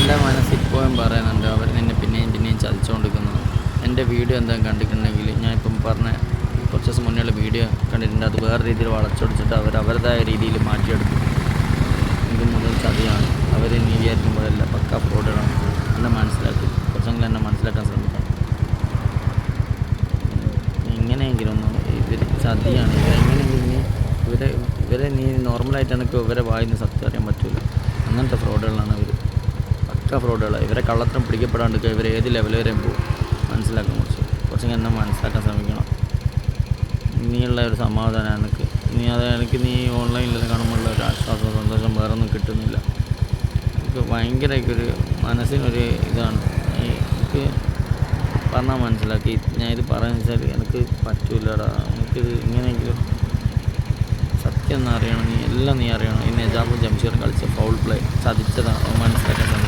എൻ്റെ മനസ്സിപ്പോഴും പറയുന്നുണ്ട് അവർ നിന്നെ പിന്നെയും പിന്നെയും ചതിച്ചുകൊണ്ടിരിക്കുന്നു. എൻ്റെ വീഡിയോ എന്തെങ്കിലും കണ്ടിട്ടുണ്ടെങ്കിൽ ഞാനിപ്പം പറഞ്ഞ കുറച്ച് ദിവസം മുന്നേയുള്ള വീഡിയോ കണ്ടിട്ടുണ്ട്. അത് വേറെ രീതിയിൽ വളച്ചൊടിച്ചിട്ട് അവർ അവരുടേതായ രീതിയിൽ മാറ്റിയെടുത്തു. ഇത് മുതൽ ചതിയാണ്. അവർ നീ വിചാരിക്കുമ്പോഴല്ല പക്ക ഫ്രോഡുകളാണ്. എന്നെ മനസ്സിലാക്കി കുറച്ചെങ്കിലും എന്നെ മനസ്സിലാക്കാൻ ശ്രമിക്കാം. എങ്ങനെയെങ്കിലും ഒന്ന് ഇവർ ചതിയാണ്. ഇവരെങ്ങനെയെങ്കിലും ഇവരെ നീ നോർമലായിട്ട് എനിക്ക് ഇവരെ വായിന്ന് സത്യം അറിയാൻ പറ്റില്ല. അങ്ങനത്തെ ഫ്രോഡുകളാണ് ഇവർ. പക്ക ഫ്രോഡുകളാണ്. ഇവരെ കള്ളത്തരം പിടിക്കപ്പെടാണ്ട് ഇവർ ഏത് ലെവൽ വരെയും പോകും. മനസ്സിലാക്കാൻ കുറച്ചെങ്കിലും എന്നെ മനസ്സിലാക്കാൻ ശ്രമിക്കണം. നീയുള്ള ഒരു സമാധാനം എനിക്ക് നീ ഓൺലൈനിൽ കാണുമ്പോഴുള്ള ഒരു ആശ്വാസം സന്തോഷം വേറെ ഒന്നും കിട്ടുന്നില്ല. എനിക്ക് ഭയങ്കരമായിട്ടൊരു മനസ്സിനൊരു ഇതാണ്. എനിക്ക് പറഞ്ഞാൽ മനസ്സിലാക്കി ഞാൻ ഇത് പറയുന്നത് വെച്ചാൽ എനിക്ക് പറ്റൂലടാ. എനിക്കിത് ഇങ്ങനെയെങ്കിലും സത്യം ഒന്ന് അറിയണം. നീ എല്ലാം അറിയണം. ഈ നജാബും ജംഷീറും കളിച്ച ഫൗൾ പ്ലേ ചതിച്ചതാണ് മനസ്സിലാക്കാൻ